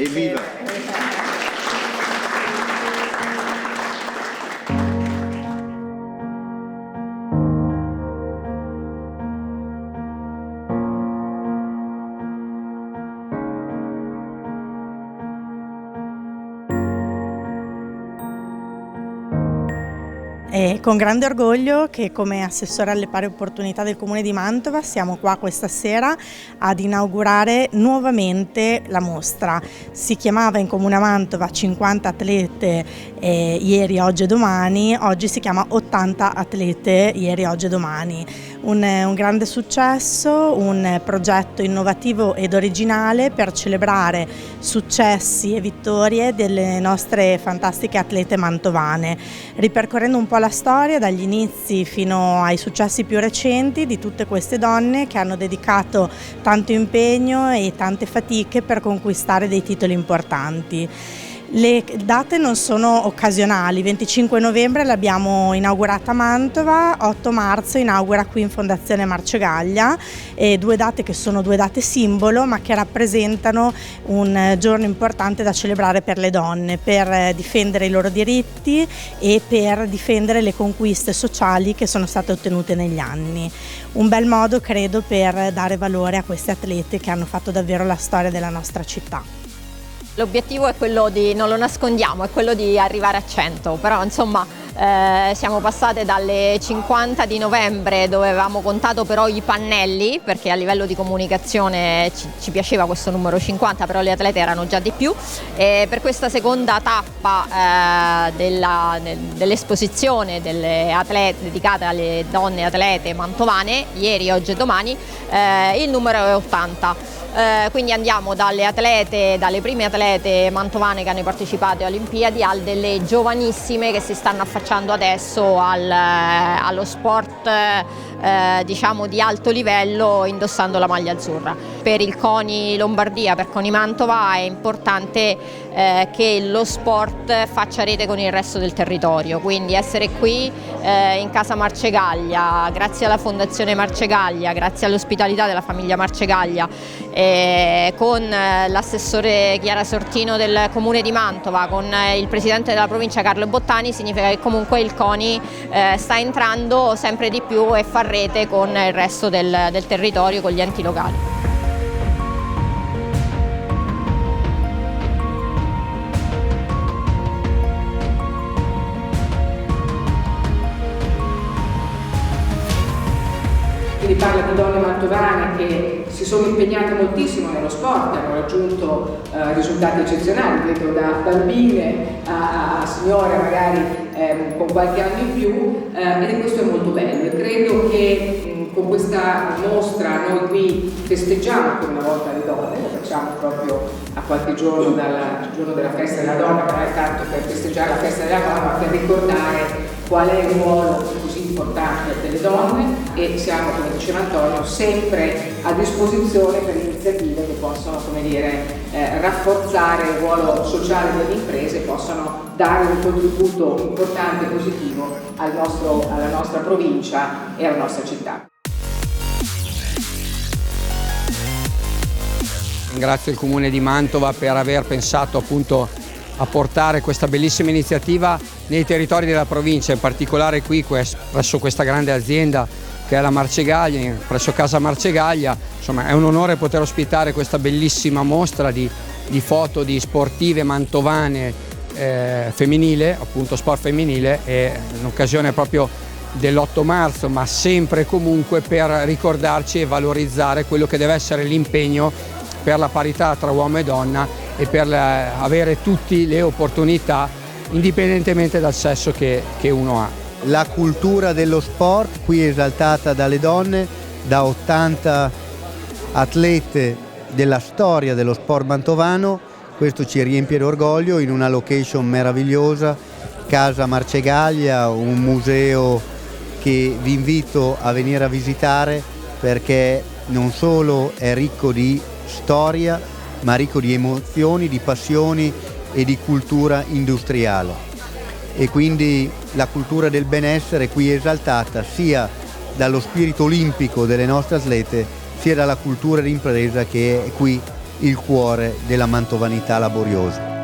Evviva! È con grande orgoglio che come assessore alle pari opportunità del Comune di Mantova siamo qua questa sera ad inaugurare nuovamente la mostra. Si chiamava in Comune Mantova 50 atlete ieri, oggi e domani, oggi si chiama 80 atlete ieri, oggi e domani. Un grande successo, un progetto innovativo ed originale per celebrare successi e vittorie delle nostre fantastiche atlete mantovane, ripercorrendo un po' la storia dagli inizi fino ai successi più recenti di tutte queste donne che hanno dedicato tanto impegno e tante fatiche per conquistare dei titoli importanti. Le date non sono occasionali, 25 novembre l'abbiamo inaugurata a Mantova, 8 marzo inaugura qui in Fondazione Marcegaglia, due date che sono due date simbolo ma che rappresentano un giorno importante da celebrare per le donne, per difendere i loro diritti e per difendere le conquiste sociali che sono state ottenute negli anni. Un bel modo, credo, per dare valore a queste atlete che hanno fatto davvero la storia della nostra città. L'obiettivo è quello di, non lo nascondiamo, è quello di arrivare a 100, però insomma siamo passate dalle 50 di novembre dove avevamo contato però i pannelli, perché a livello di comunicazione ci piaceva questo numero 50, però le atlete erano già di più, e per questa seconda tappa dell'esposizione delle atlete dedicate alle donne atlete mantovane, ieri, oggi e domani, il numero è 80. Quindi andiamo dalle prime atlete mantovane che hanno partecipato alle Olimpiadi a delle giovanissime che si stanno affacciando adesso allo sport diciamo di alto livello indossando la maglia azzurra. Per il CONI Lombardia, per CONI Mantova è importante che lo sport faccia rete con il resto del territorio, quindi essere qui in casa Marcegaglia, grazie alla Fondazione Marcegaglia, grazie all'ospitalità della famiglia Marcegaglia, con l'assessore Chiara Sortino del Comune di Mantova, con il presidente della provincia Carlo Bottani, significa che comunque il CONI sta entrando sempre di più e fa rete con il resto del territorio, con gli enti locali. Quindi parla di donne mantovane che si sono impegnate moltissimo nello sport, hanno raggiunto risultati eccezionali, vedo da bambine a signore magari con qualche anno in più, e questo è molto bello e credo che con questa mostra noi qui festeggiamo ancora una volta le donne, lo facciamo proprio a qualche giorno dal giorno della festa della donna, non è tanto per festeggiare la festa della donna ma per ricordare qual è il ruolo così importante delle donne, e siamo, come diceva Antonio, sempre a disposizione per iniziative che possono, come dire, rafforzare il ruolo sociale delle imprese, possono dare un contributo importante e positivo alla nostra provincia e alla nostra città. Ringrazio il Comune di Mantova per aver pensato appunto a portare questa bellissima iniziativa nei territori della provincia, in particolare qui presso questa grande azienda che è la Marcegaglia, presso casa Marcegaglia. Insomma, è un onore poter ospitare questa bellissima mostra di foto di sportive mantovane femminile, appunto sport femminile, e in occasione proprio dell'8 marzo, ma sempre e comunque per ricordarci e valorizzare quello che deve essere l'impegno per la parità tra uomo e donna e per avere tutte le opportunità indipendentemente dal sesso che uno ha. La cultura dello sport qui esaltata dalle donne, da 80 atlete della storia dello sport mantovano, questo ci riempie d'orgoglio in una location meravigliosa, casa Marcegaglia, un museo che vi invito a venire a visitare perché non solo è ricco di storia, ma ricco di emozioni, di passioni e di cultura industriale. E quindi la cultura del benessere qui è esaltata sia dallo spirito olimpico delle nostre atlete, sia dalla cultura d'impresa che è qui il cuore della mantovanità laboriosa.